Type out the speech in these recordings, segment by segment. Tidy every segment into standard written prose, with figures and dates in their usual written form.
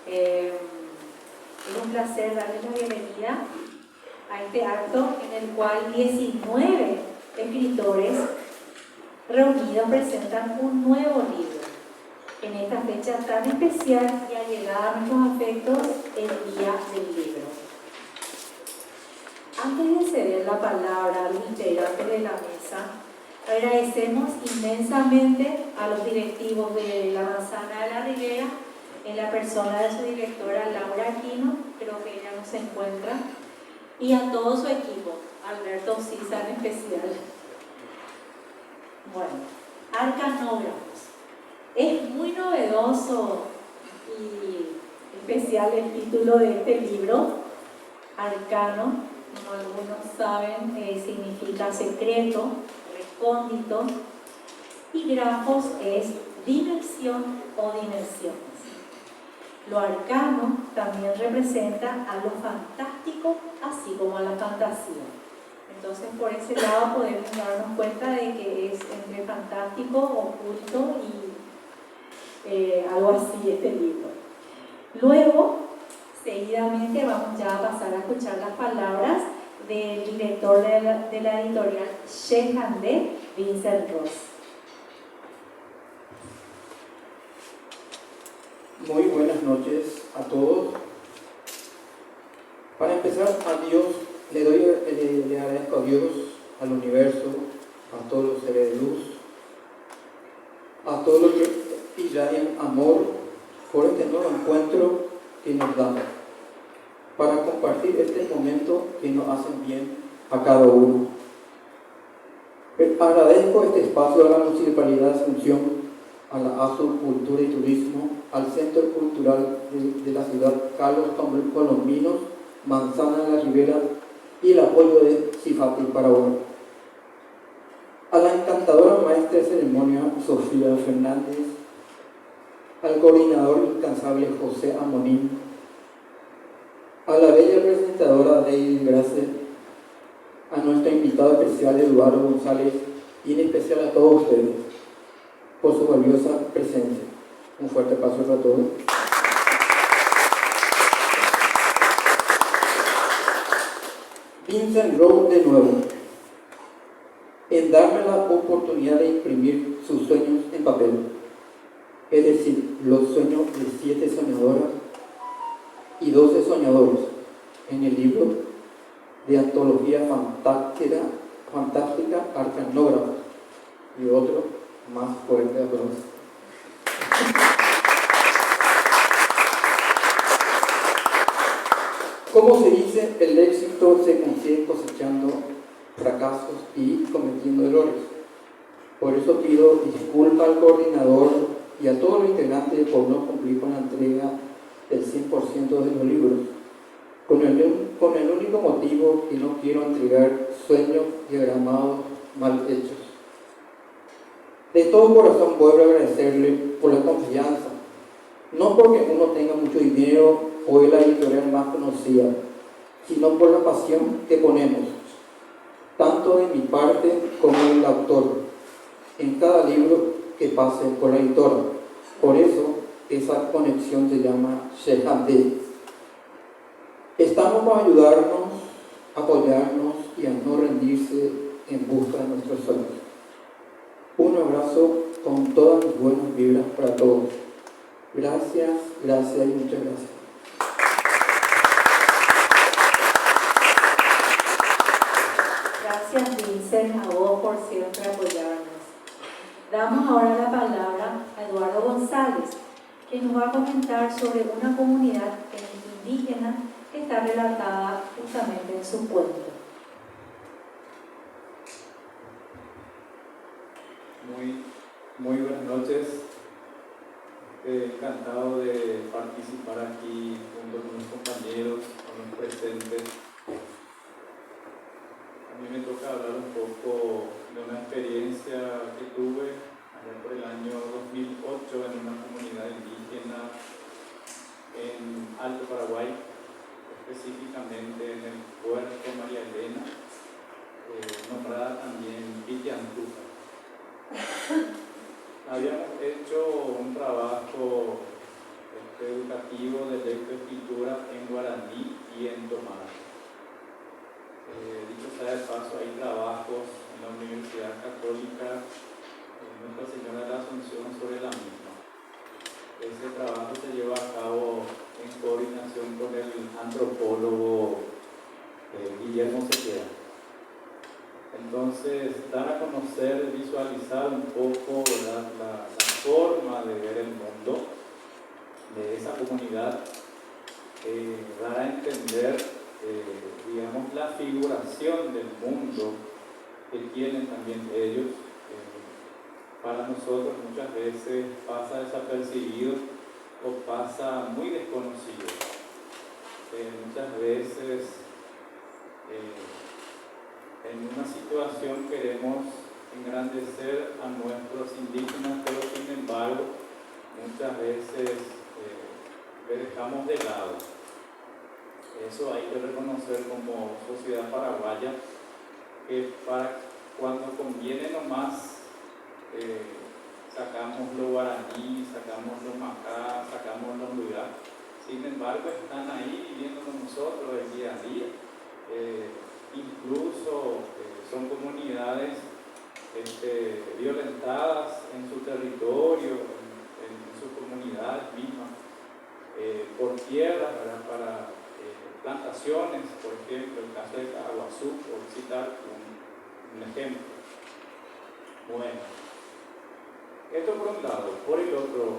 Es un placer darles la bienvenida a este acto en el cual 19 escritores reunidos presentan un nuevo libro. En esta fecha tan especial y allegada a nuestros afectos, el Día del Libro. Antes de ceder la palabra a los integrantes de la mesa, agradecemos inmensamente a los directivos de la Manzana de la Ribera, en la persona de su directora Laura Aquino, creo que ella no se encuentra, y a todo su equipo, Alberto Sisa en especial. Bueno, Arcanógrafos. Es muy novedoso y especial el título de este libro. Arcano, como algunos saben, significa secreto, recóndito, y grafos es dimensión o dimensiones. Lo arcano también representa a lo fantástico, así como a la fantasía. Entonces, por ese lado podemos darnos cuenta de que es entre fantástico, oculto y algo así este libro. Luego, seguidamente vamos ya a pasar a escuchar las palabras del director de la editorial Shehandé, Vincent Ross. Muy buenas noches a todos. Para empezar, a Dios le agradezco a Dios, al universo, a todos los seres de luz, a todos los que irradian amor por este nuevo encuentro que nos dan para compartir este momento que nos hacen bien a cada uno. Agradezco este espacio a la Municipalidad de Asunción, a la ASO Cultura y Turismo, al Centro Cultural de la ciudad Carlos Colombinos, Manzana de la Ribera y el apoyo de CIFATI Paraguay. A la encantadora maestra de ceremonia Sofía Fernández, al coordinador incansable José Amonín, a la bella presentadora Deidre Grace, a nuestra invitada especial Eduardo González y en especial a todos ustedes por su valiosa presencia. Un fuerte aplauso para todos. Vincent Ross de nuevo, en darme la oportunidad de imprimir sus sueños en papel, es decir, los sueños de 7 soñadoras y 12 soñadores, en el libro de antología fantástica Arcanógrafos, y otro más fuerte aplauso. Como se dice, el éxito se consigue cosechando fracasos y cometiendo errores. Por eso pido disculpas al coordinador y a todos los integrantes por no cumplir con la entrega del 100% de los libros, con el único motivo que no quiero entregar sueños diagramados mal hechos. De todo corazón vuelvo a agradecerle por la confianza, no porque uno tenga mucho dinero o es la editorial más conocida, sino por la pasión que ponemos, tanto de mi parte como del autor, en cada libro que pase por la editora. Por eso, esa conexión se llama Shehandé. Estamos para ayudarnos, apoyarnos y a no rendirse en busca de nuestros sueños. Un abrazo con todas mis buenas vibras para todos. Gracias, gracias y muchas gracias. Gracias, Vincent, a vos por siempre apoyarnos. Damos ahora la palabra a Eduardo González, que nos va a comentar sobre una comunidad indígena que está relatada justamente en su cuento. Muy buenas noches. Encantado de participar aquí junto con mis compañeros, con los presentes. A mí me toca hablar un poco de una experiencia que tuve allá por el año 2008 en una comunidad indígena en Alto Paraguay, específicamente en el puerto María Elena, nombrada también Villantuca. Habíamos hecho un trabajo educativo de lectoescritura en guaraní y en tomara. Dicho sea de paso, hay trabajos en la Universidad Católica Nuestra Señora de la Asunción sobre la misma. Ese trabajo se lleva a cabo en coordinación con el antropólogo Guillermo Sequera. Entonces, dar a conocer, visualizar un poco la forma de ver el mundo de esa comunidad, dar a entender, digamos, la figuración del mundo que tienen también ellos. Para nosotros muchas veces pasa desapercibido o pasa muy desconocido. Muchas veces en una situación queremos engrandecer a nuestros indígenas, pero sin embargo muchas veces le dejamos de lado. Eso hay que reconocer como sociedad paraguaya, que para cuando conviene nomás sacamos lo guaraní, sacamos lo macá, sacamos lo lugar. Sin embargo, están ahí viviendo con nosotros el día a día. Incluso son comunidades violentadas en su territorio, en sus comunidades mismas, por tierras, para plantaciones, por ejemplo, el caso de Caraguazú, por citar un ejemplo. Bueno, esto por un lado. Por el otro,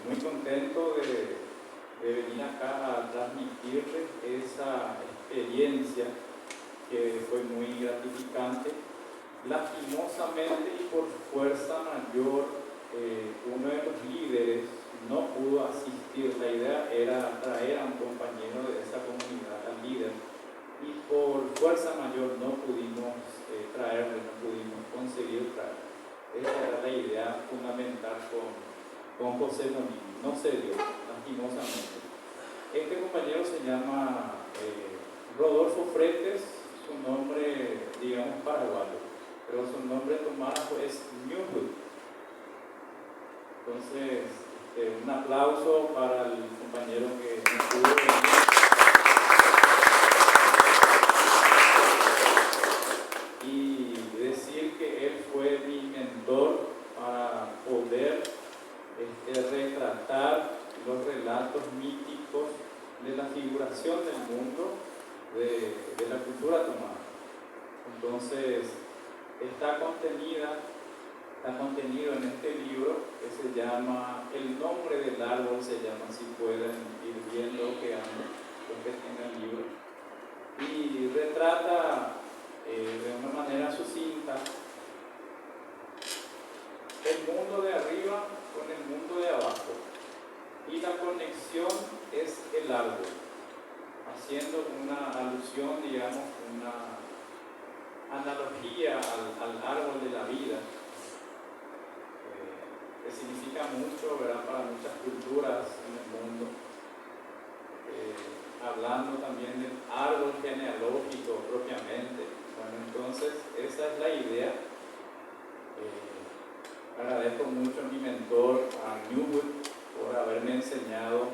muy contento de venir acá a transmitirles esa experiencia que fue muy gratificante. Lastimosamente y por fuerza mayor, uno de los líderes no pudo asistir. La idea era traer a un compañero de esa comunidad, al líder, y por fuerza mayor no pudimos traerlo, no pudimos conseguir traerlo. Esa era la idea fundamental con José Molina. No se dio, lastimosamente. Este compañero se llama Rodolfo Fretes, su nombre, digamos, paraguayo, pero su nombre tomado es Newwood. Entonces, un aplauso para el compañero que no pudo venir. Y decir que él fue mi mentor para poder retratar los relatos míticos de la figuración del mundo de la cultura tomada. Entonces, está contenido en este libro que se llama El nombre del árbol, se llama, si pueden ir viendo que tengan el libro, y retrata de una manera sucinta el mundo de arriba con el mundo de abajo, y la conexión es el árbol, haciendo una alusión, digamos, una analogía al árbol de la vida, que significa mucho, ¿verdad?, para muchas culturas en el mundo. Hablando también del árbol genealógico propiamente. Bueno, entonces esa es la idea. Agradezco mucho a mi mentor, a Newwood, por haberme enseñado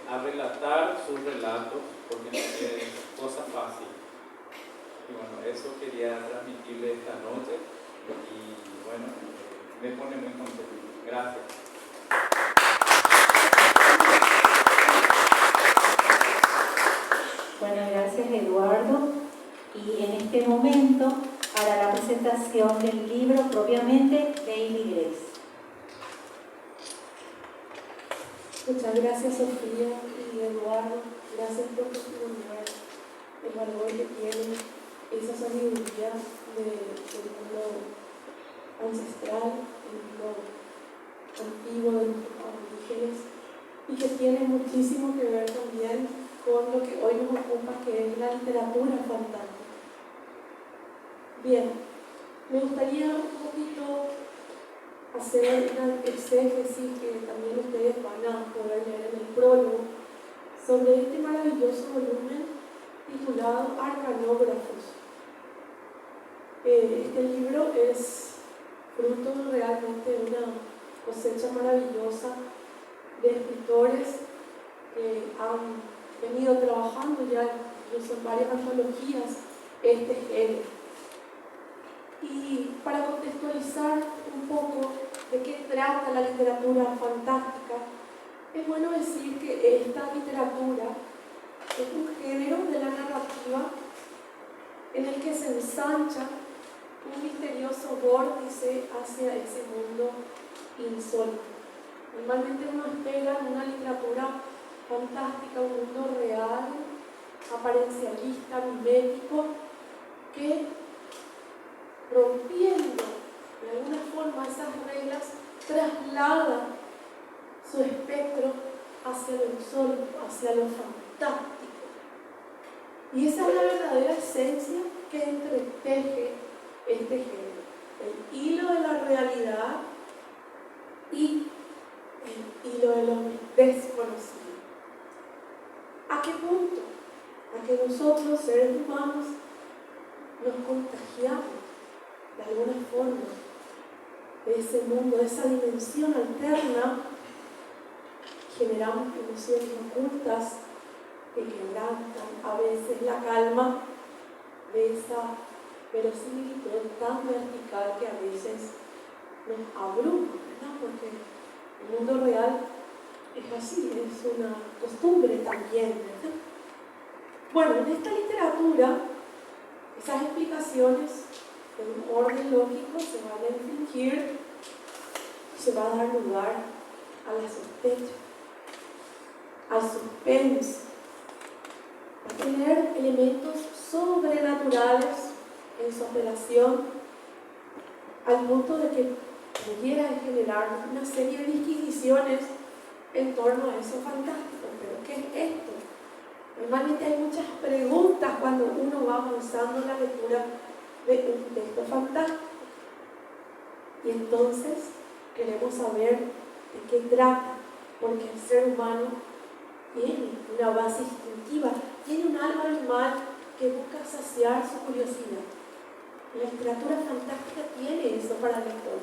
a relatar sus relatos, porque no es cosa fácil. Y bueno, eso quería transmitirle esta noche, y bueno, me pone muy contento. Gracias. Bueno, gracias Eduardo. Y en este momento hará la presentación del libro propiamente Daily Grace. Muchas gracias Sofía y Eduardo, gracias por testimoniar el valor que tiene esa sabiduría del mundo ancestral, el mundo antiguo de nuestros aborígenes, y que tiene muchísimo que ver también con lo que hoy nos ocupa, que es la literatura fantástica. Bien, me gustaría un poquito hacer una exégesis que también ustedes van a poder leer en el prólogo sobre este maravilloso volumen titulado Arcanógrafos. Este libro es fruto realmente de una cosecha maravillosa de escritores que han venido trabajando ya incluso en varias antologías este género. Y para contextualizar un poco de qué trata la literatura fantástica, es bueno decir que esta literatura es un género de la narrativa en el que se ensancha un misterioso vórtice hacia ese mundo insólito. Normalmente uno espera en una literatura fantástica un mundo real, aparencialista, mimético, que rompiendo de alguna forma esas reglas traslada su espectro hacia lo insólito, hacia lo fantástico. Y esa es la verdadera esencia que entreteje este género, el hilo de la realidad y el hilo de lo desconocido. ¿A qué punto? A que nosotros, seres humanos, nos contagiamos de alguna forma de ese mundo, de esa dimensión alterna, generamos emociones ocultas que quebrantan a veces la calma de esa verosimilitud tan vertical que a veces nos abruma, ¿verdad? Porque el mundo real es así, es una costumbre también, ¿verdad? Bueno, en esta literatura, esas explicaciones en un orden lógico se van a infringir, se va a dar lugar a la sospecha, al suspenso, a tener elementos sobrenaturales en su apelación, al punto de que pudiera generar una serie de disquisiciones en torno a eso fantástico. ¿Pero qué es esto? Normalmente hay muchas preguntas cuando uno va avanzando en la lectura de un texto fantástico. Y entonces queremos saber de qué trata, porque el ser humano tiene una base instintiva, tiene un alma animal que busca saciar su curiosidad. La literatura fantástica tiene eso para el lector,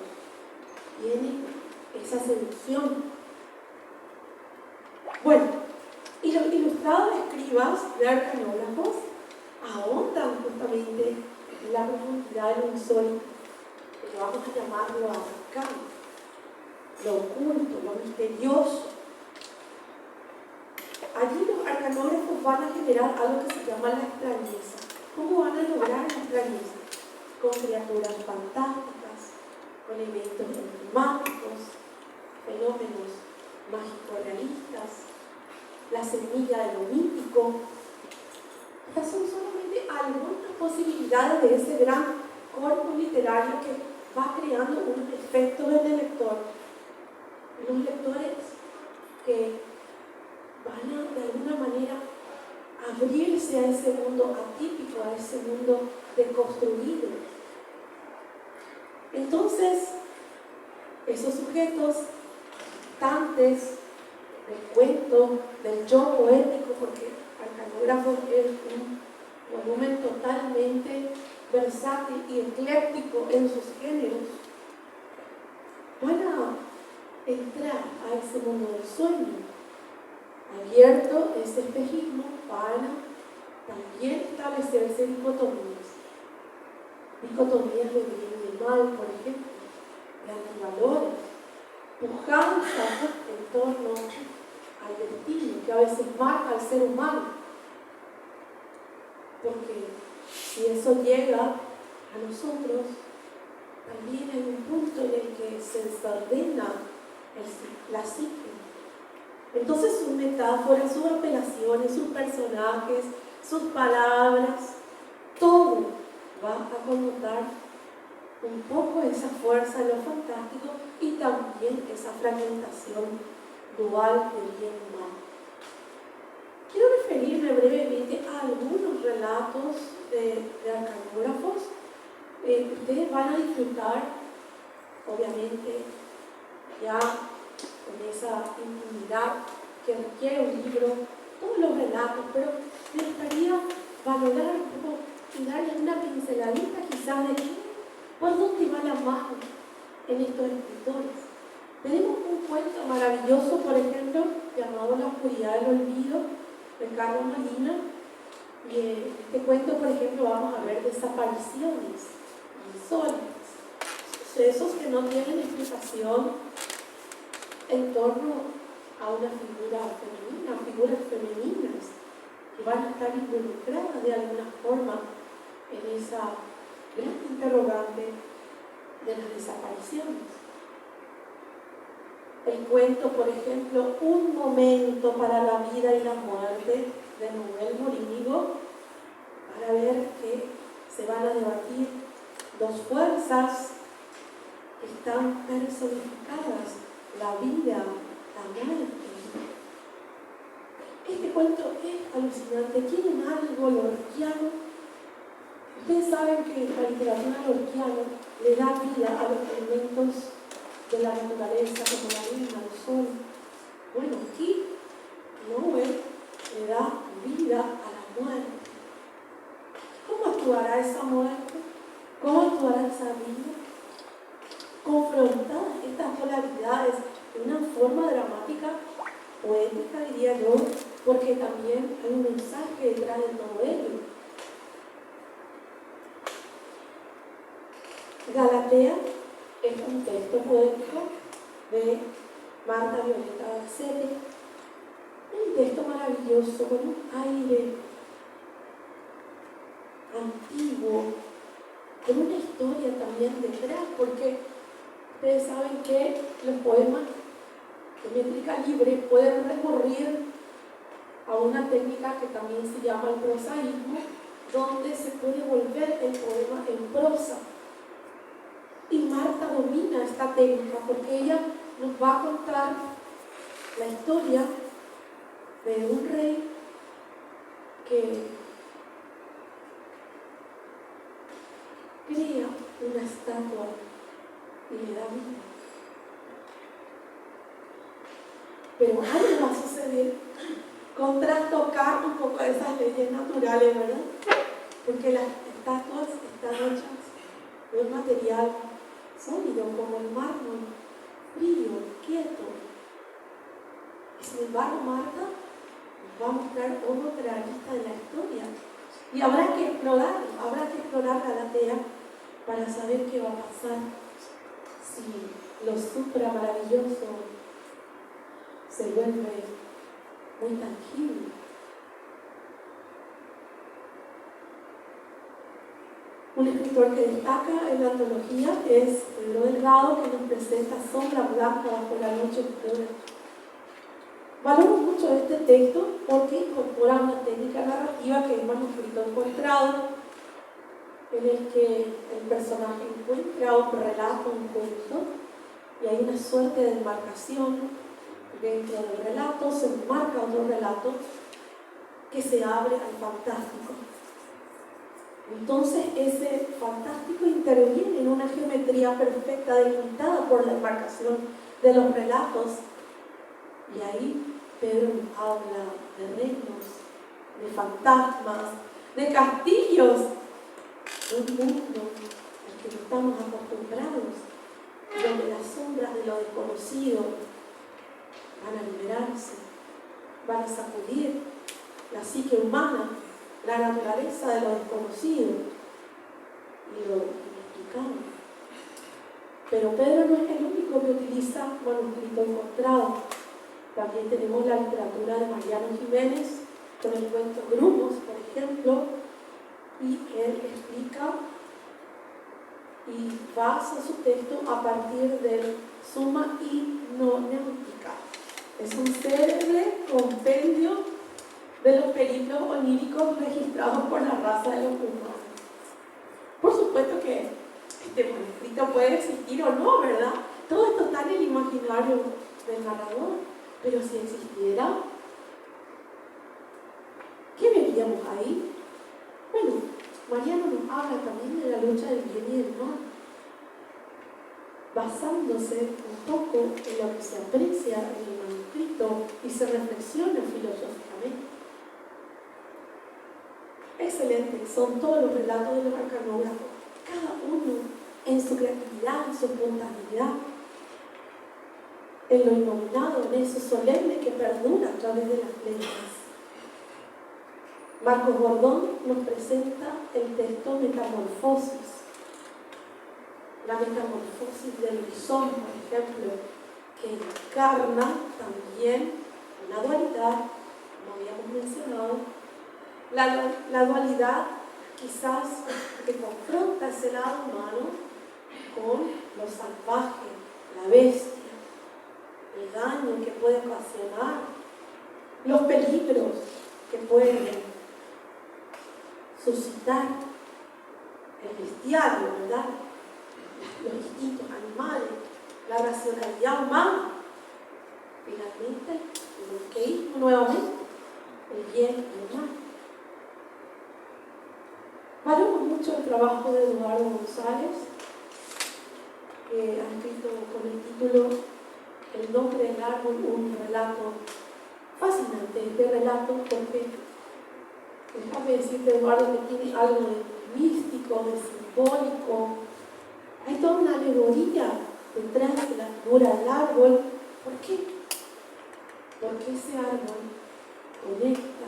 tiene esa seducción. Bueno, y los ilustrados escribas de arcanógrafos ahondan justamente en la profundidad de lo insólito, que vamos a llamarlo arcano, lo oculto, lo misterioso. Allí los arcanógrafos van a generar algo que se llama la extrañeza. ¿Cómo van a lograr la extrañeza? Con criaturas fantásticas, con eventos enigmáticos, fenómenos mágico-realistas, la semilla de lo mítico. Estas son solamente algunas posibilidades de ese gran corpus literario que va creando un efecto en el lector. Los lectores que van a, de alguna manera, abrirse a ese mundo atípico, a ese mundo deconstruido. Entonces, esos sujetos habitantes del cuento, del yo poético, porque Arcanógrafo es un volumen totalmente versátil y ecléctico en sus géneros, van a entrar a ese mundo del sueño. Abierto ese espejismo, van a también establecerse dicotomías de bien y de mal, por ejemplo, de antivalores, pujanzas en torno al destino que a veces marca al ser humano, porque si eso llega a nosotros, también hay un punto en el que se desordena la psique. Entonces sus metáforas, sus apelaciones, sus personajes, sus palabras, todo va a connotar un poco esa fuerza de lo fantástico y también esa fragmentación dual del bien y mal. Quiero referirme brevemente a algunos relatos de arcanógrafos. Ustedes van a disfrutar, obviamente, ya con esa intimidad que requiere un libro, todos los relatos, pero me gustaría valorar un poco y darles una pinceladita quizás de por dónde va la mano en estos escritores. Tenemos un cuento maravilloso, por ejemplo, llamado La oscuridad del olvido, de Carlos Molina. Y en este cuento, por ejemplo, vamos a ver desapariciones insólitas, sucesos que no tienen explicación en torno a una figura femenina, figuras femeninas que van a estar involucradas de alguna forma en esa gran interrogante de las desapariciones. El cuento, por ejemplo, Un momento para la vida y la muerte, de Manuel Morínigo, para ver que se van a debatir dos fuerzas que están personificadas, la vida, la muerte. Este cuento es alucinante, tiene algo lorquiano. Ustedes saben que la literatura lorquiana le da vida a los elementos de la naturaleza, como la luna, el sol. Bueno, aquí Noé le da vida a la muerte. ¿Cómo actuará esa muerte? ¿Cómo actuará esa vida? Confrontadas estas polaridades de una forma dramática, poética, diría yo, porque también hay un mensaje detrás de todo ello. Galatea es un texto poético de Marta Violeta Garcetti, un texto maravilloso con un aire antiguo, con una historia también detrás, porque ustedes saben que los poemas de métrica libre pueden recurrir a una técnica que también se llama el prosaísmo, donde se puede volver el poema en prosa. Y Marta domina esta técnica porque ella nos va a contar la historia de un rey que crea una estatua y le da vida. Pero algo va a suceder con trastocar un poco esas leyes naturales, ¿verdad? Porque las estatuas están hechas de un material sólido como el mármol, frío, quieto. Y sin embargo, Marta nos va a mostrar otra arista de la historia. Y habrá que explorar Galatea para saber qué va a pasar si lo supra maravilloso se vuelve muy tangible. Un escritor que destaca en la antología es Pedro Delgado, que nos presenta Sombra Blanca bajo la noche oscura. Valoro mucho este texto porque incorpora una técnica narrativa que es manuscrito encontrado, en el que el personaje encuentra un relato, un cuento, y hay una suerte de enmarcación. Dentro del relato se enmarca otro relato que se abre al fantástico. Entonces ese fantástico interviene en una geometría perfecta delimitada por la enmarcación de los relatos. Y ahí Pedro nos habla de reinos, de fantasmas, de castillos, de un mundo al que no estamos acostumbrados, donde las sombras de lo desconocido van a liberarse, van a sacudir la psique humana, la naturaleza de lo desconocido y lo inexplicable. Pero Pedro no es el único que utiliza manuscrito encontrado. También tenemos la literatura de Mariano Jiménez, con el cuento Grumos, por ejemplo, y él explica y basa su texto a partir del Summa Hipnoneutica. Es un célebre compendio de los periplos oníricos registrados por la raza de los humanos. Por supuesto que este manuscrito puede existir o no, ¿verdad? Todo esto está en el imaginario del narrador, pero si existiera, ¿qué veríamos ahí? Bueno, Mariano nos habla también de la lucha del bien y del mal, basándose un poco en lo que se aprecia en el manuscrito y se reflexiona filosóficamente. Excelente, son todos los relatos de los arcanógrafos, cada uno en su creatividad, en su espontaneidad. en lo inominado, en eso solemne que perdura a través de las letras. Marcos Bordón nos presenta el texto Metamorfosis. La metamorfosis del rizoma, por ejemplo, que encarna también una dualidad, como habíamos mencionado, la dualidad quizás que confronta ese lado humano con lo salvaje, la bestia, el daño que puede ocasionar, los peligros que pueden suscitar el bestiario, ¿verdad? Los instintos animales, la racionalidad humana. Finalmente, el maniqueísmo nuevamente, el bien y el mal. Valoro mucho el trabajo de Eduardo González, que ha escrito con el título El nombre del árbol, un relato fascinante. Este relato, porque déjame decirte, Eduardo, que tiene algo de místico, de simbólico. Hay toda una alegoría detrás de la figura del árbol. ¿Por qué? Porque ese árbol conecta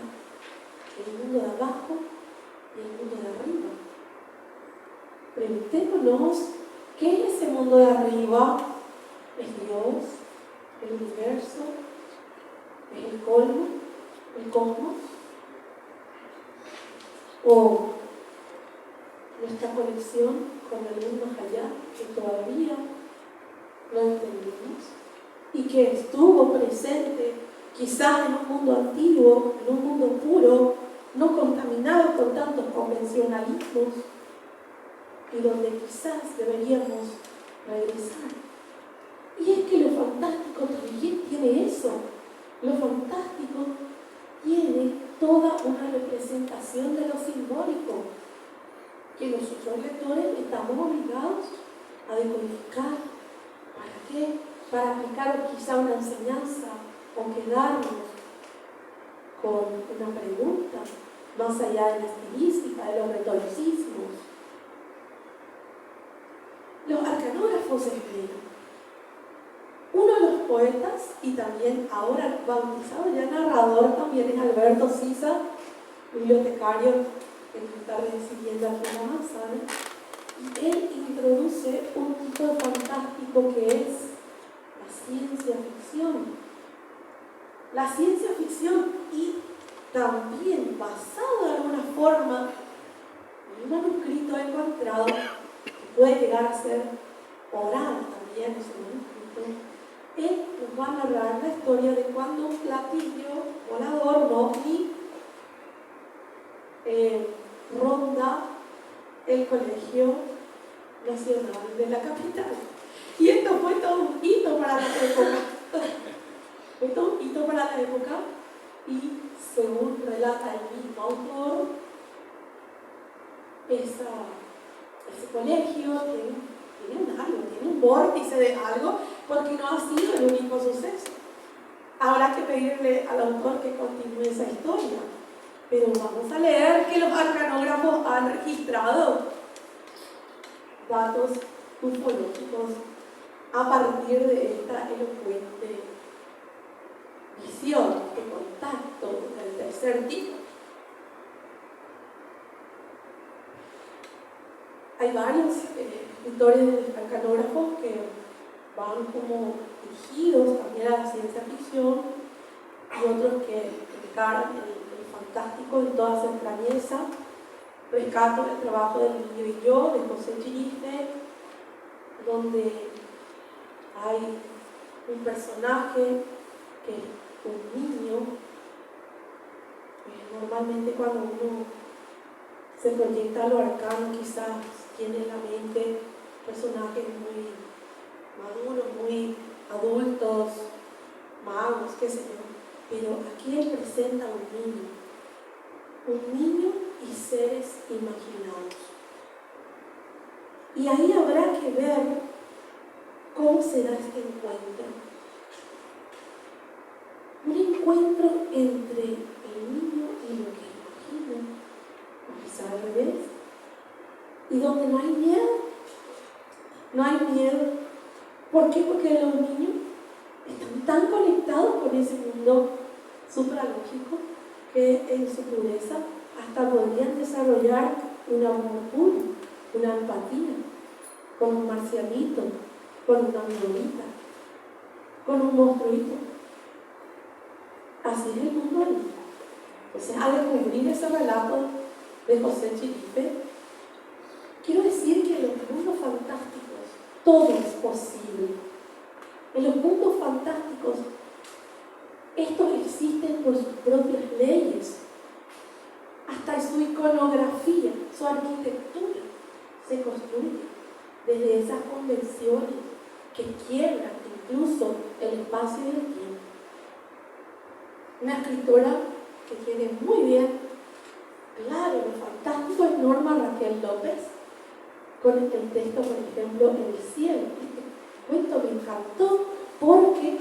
el mundo de abajo y el mundo de arriba. Preguntémonos, ¿qué es ese mundo de arriba? ¿Es Dios? ¿El universo? ¿Es el colmo? ¿El cosmos? ¿O nuestra conexión con el mundo más allá, que todavía no entendemos y que estuvo presente quizás en un mundo antiguo, en un mundo puro, no contaminado con tantos convencionalismos, y donde quizás deberíamos regresar? Y es que lo fantástico también tiene eso. Lo fantástico tiene toda una representación de lo simbólico, que nosotros lectores estamos obligados a decodificar. ¿Para qué? Para aplicar quizá una enseñanza o quedarnos con una pregunta más allá de la estilística, de los retoricismos. Los arcanógrafos esperan. Uno de los poetas, y también ahora bautizado ya narrador, también es Alberto Sisa, bibliotecario que está recibiendo aquí en la manzana, y él introduce un tipo fantástico que es la ciencia ficción. La ciencia ficción, y también basado de alguna forma en un manuscrito encontrado, que puede llegar a ser oral también ese manuscrito. Él nos va a narrar la historia de cuando un platillo volador, un ovni, ronda el Colegio Nacional de la capital. Y esto fue todo un hito para la época. Fue todo un hito para la época, y según relata el mismo autor, ese colegio tiene un vórtice de algo, porque no ha sido el único suceso. Habrá que pedirle al autor que continúe esa historia, pero vamos a leer que los arcanógrafos han registrado datos ufológicos a partir de esta elocuente visión, de contacto del tercer tipo. Hay varios escritores arcanógrafos que van como dirigidos también a la ciencia ficción, y otros que encaran el fantástico en toda su extrañeza. Rescato el trabajo del Niño y yo, de José Chirife, donde hay un personaje que es un niño. Normalmente cuando uno se proyecta a lo arcano, quizás tiene en la mente personajes muy maduros, muy adultos, magos, qué sé yo. Pero aquí él presenta un niño y seres imaginados. Y ahí habrá que ver cómo será este encuentro. Un encuentro entre el niño y lo que imagina, o quizá al revés, y donde no hay miedo. No hay miedo. ¿Por qué? Porque los niños tan conectados con ese mundo supralógico que en su pureza hasta podrían desarrollar un amor puro, una empatía con un marcianito, con una androidita, con un monstruito. Así es el mundo hoy. Entonces, al descubrir ese relato de José Chiripe, quiero decir que en los mundos fantásticos todo es posible. En los mundos fantásticos, estos existen por sus propias leyes. Hasta su iconografía, su arquitectura se construye desde esas convenciones que quiebran incluso el espacio y el tiempo. Una escritora que tiene muy bien claro lo fantástico es Norma Raquel López, con el texto, por ejemplo, En el cielo. Este cuento me encantó porque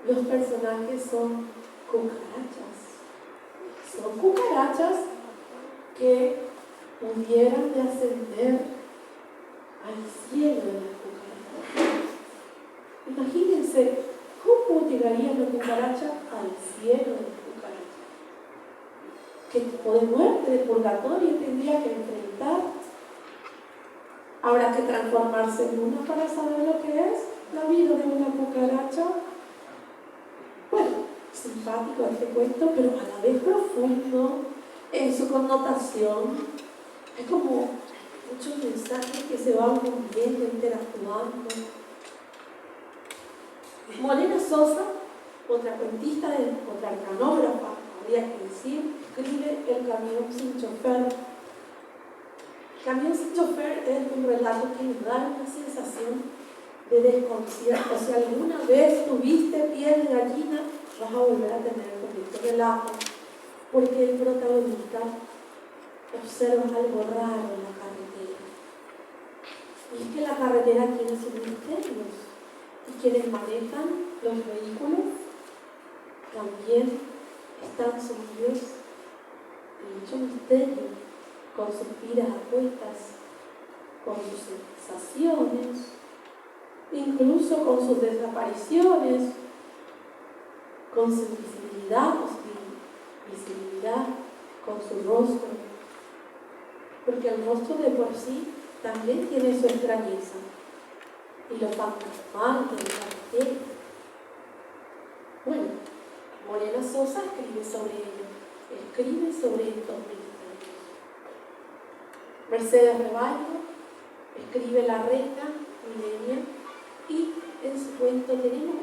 los personajes son cucarachas. Son cucarachas que pudieran de ascender al cielo de las cucarachas. Imagínense cómo llegaría la cucaracha al cielo de las cucarachas. ¿Qué tipo de muerte, de purgatorio tendría que enfrentar? Habrá que transformarse en una para saber lo que es la vida de una cucaracha. Bueno, simpático este cuento, pero a la vez profundo en su connotación. Hay como muchos mensajes que se van moviendo, interactuando. Morena Sosa, otra cuentista, otra arcanógrafa, habría que decir, escribe El camión sin chofer. Camión sin chofer es un relato que nos da una sensación de desconcierto. Si alguna vez tuviste piel de gallina, vas a volver a tener con este relato, porque el protagonista observa algo raro en la carretera. Y es que la carretera tiene sus misterios, y quienes manejan los vehículos también están sumidos en mucho misterio, con sus vidas apuestas, con sus sensaciones, incluso con sus desapariciones, con su visibilidad o su visibilidad, con su rostro, porque el rostro de por sí también tiene su extrañeza y lo fantasmal de la carretera. Bueno, Morena Sosa escribe sobre ello, escribe sobre estos misterios. Mercedes Rebaño escribe La Reina Milenia, y en su cuento tenemos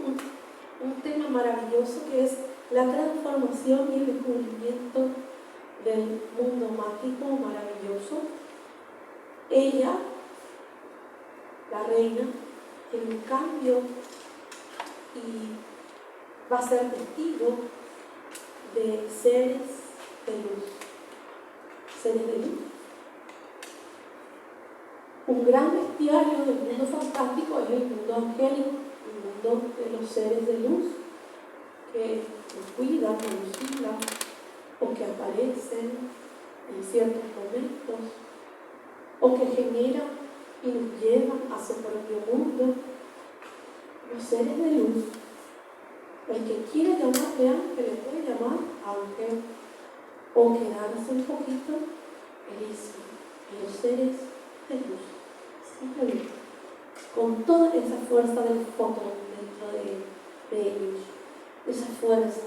un tema maravilloso que es la transformación y el descubrimiento del mundo mágico maravilloso. Ella, la reina, tiene un cambio y va a ser testigo de seres de luz. Seres de luz. Un gran bestiario del mundo fantástico es el mundo angélico, el mundo de los seres de luz que nos cuidan, nos vigilan o que aparecen en ciertos momentos o que generan y nos llevan a su propio mundo. Los seres de luz, el que quiere llamar de ángel le puede llamar ángel o quedarse un poquito en los seres de luz. Simplemente, con toda esa fuerza del fotón dentro de ellos, esa fuerza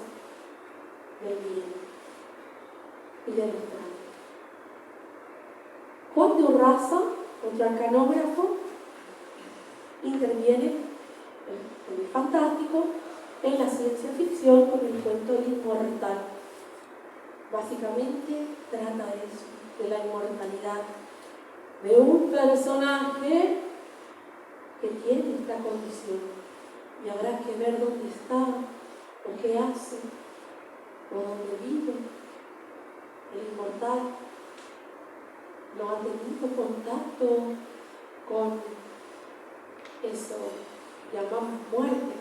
del bien y del extraño. Juan de Urraza, otro arcanógrafo, interviene en el fantástico, en la ciencia ficción con el cuento El Inmortal. Básicamente trata de eso, de la inmortalidad de un personaje que tiene esta condición, y habrá que ver dónde está, o qué hace, o dónde vive. El inmortal no ha tenido contacto con eso llamamos muerte.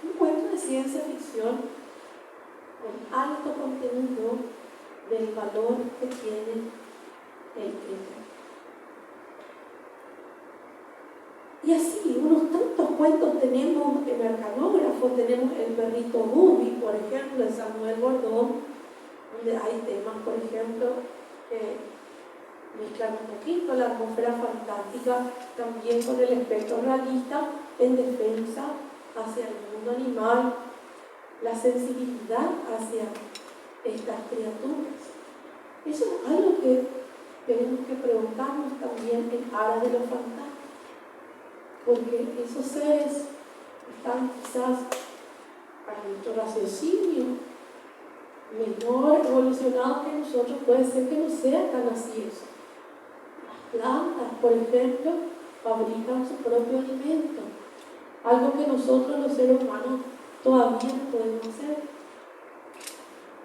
Un cuento de ciencia ficción con alto contenido del valor que tiene el tiempo. Y Y así, unos tantos cuentos tenemos en Arcanógrafo. Tenemos el perrito Bubi, por ejemplo, de Samuel Bordón, donde hay temas, por ejemplo, que mezclan un poquito la atmósfera fantástica también con el espectro realista en defensa hacia el mundo animal, la sensibilidad hacia estas criaturas. Eso es algo que tenemos que preguntarnos también en aras de lo fantástico, porque esos seres están quizás a nuestro raciocinio menor evolucionado que nosotros, puede ser que no sea tan así eso. Las plantas, por ejemplo, fabrican su propio alimento, algo que nosotros los seres humanos todavía no podemos hacer.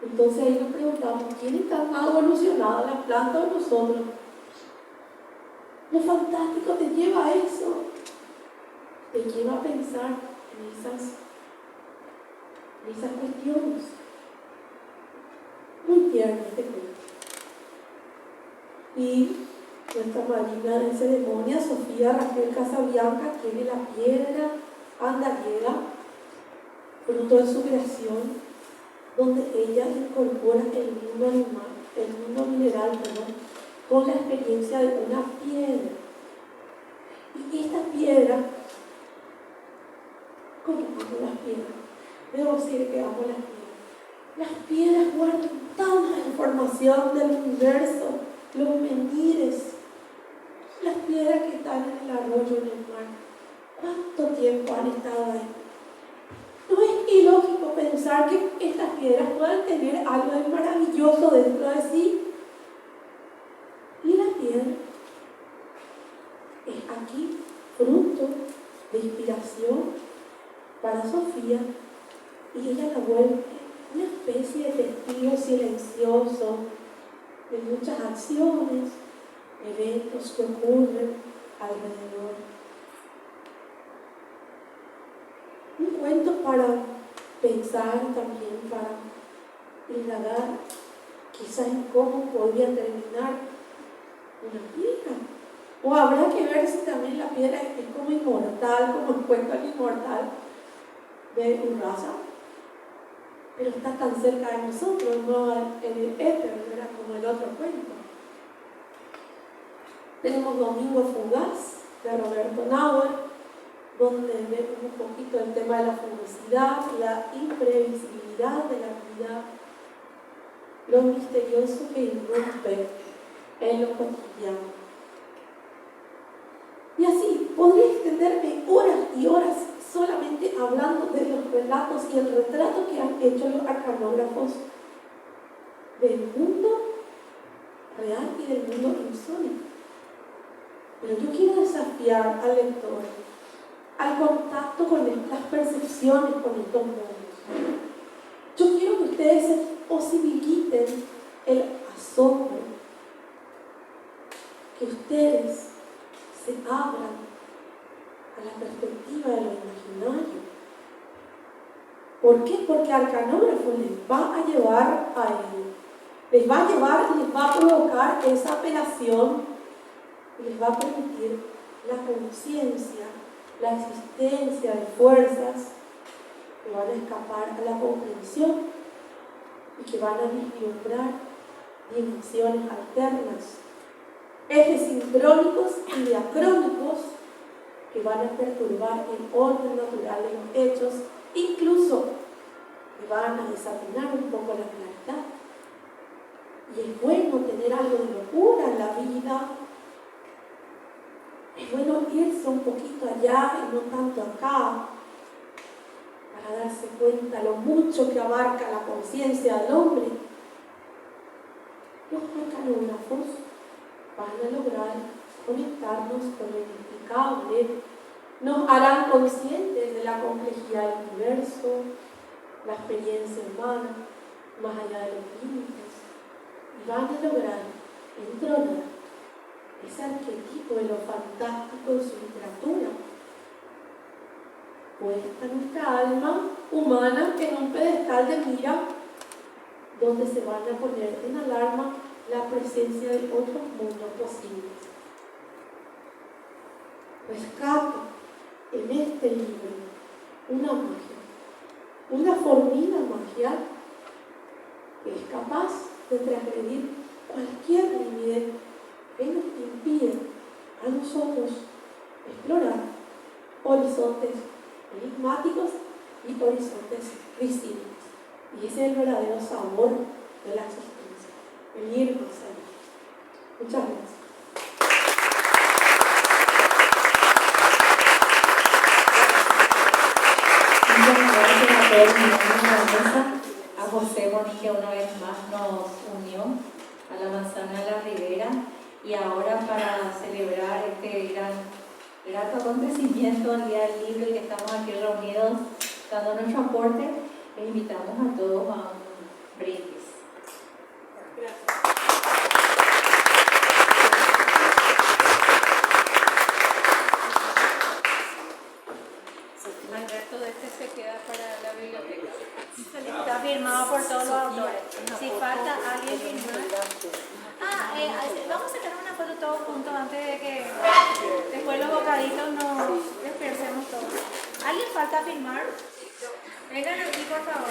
Entonces ahí nos preguntamos, ¿quién está más evolucionado, la planta o nosotros? Lo fantástico te lleva a eso, te lleva a pensar en esas cuestiones. Muy tierno este cuento. Y nuestra madrina de ceremonia, Sofía Raquel Casabianca, tiene la piedra andariega, fruto de su creación, donde ella incorpora el mundo animal, el mundo mineral, con la experiencia de una piedra. Y esta piedra, ¿cómo amo las piedras? Debo decir que amo las piedras. Las piedras guardan tanta información del universo, los menires, las piedras que están en el arroyo, en el mar. ¿Cuánto tiempo han estado ahí? No es ilógico pensar que estas piedras puedan tener algo de maravilloso dentro de sí. Y la piedra es aquí fruto de inspiración para Sofía, y ella la vuelve una especie de testigo silencioso de muchas acciones, eventos que ocurren alrededor. Un cuento para pensar también, para indagar quizás en cómo podría terminar una piedra. O habrá que ver si también la piedra es como inmortal, como el cuento del inmortal de Urraza, pero está tan cerca de nosotros, no en el éter, era como el otro cuento. Tenemos Domingo Fugaz de Roberto Nauer, donde vemos un poquito el tema de la fugacidad, la imprevisibilidad de la vida, lo misterioso que irrumpe en lo cotidiano. Y así, podría extenderme horas y horas solamente hablando de los relatos y el retrato que han hecho los arcanógrafos del mundo real y del mundo insólito. Pero yo quiero desafiar al lector al contacto con las percepciones con estos mundos. Yo quiero que ustedes se posibiliten el asombro, que ustedes se abran a la perspectiva de lo imaginario. ¿Por qué? Porque Arcanógrafo les va a llevar a él, les va a llevar y les va a provocar esa apelación y les va a permitir la conciencia, la existencia de fuerzas que van a escapar a la comprensión y que van a vislumbrar dimensiones alternas, ejes sincrónicos y diacrónicos que van a perturbar el orden natural de los hechos, incluso que van a desatinar un poco la claridad. Y es bueno tener algo de locura en la vida, es bueno irse un poquito allá y no tanto acá, para darse cuenta lo mucho que abarca la conciencia del hombre. Los arcanógrafos van a lograr conectarnos con lo inexplicable, nos harán conscientes de la complejidad del universo, la experiencia humana, más allá de los límites, y van a lograr entronar ese arquetipo de lo fantástico en su literatura, puesta nuestra alma humana en un pedestal de mira, donde se van a poner en alarma la presencia de otros mundos posibles. Rescato en este libro una magia, una formida magia que es capaz de transgredir cualquier límite que nos impide a nosotros explorar horizontes enigmáticos y horizontes distintos. Y ese es el verdadero sabor de la existencia, el ir más allá. Muchas gracias. Muchas gracias a todos los miembros de la mesa, a José Boni, que una vez más nos unió a la manzana de la ribera, y ahora para celebrar este grato acontecimiento del Día del Libro y que estamos aquí reunidos dando nuestro aporte, les invitamos a todos a un brindis. Alberto, de este se queda para la biblioteca. Está firmado por todos los autores. Si falta alguien firmar. Vamos a sacar una foto todos juntos antes de que después los bocaditos nos dispersemos todos. ¿Alguien falta firmar? Vengan aquí, por favor.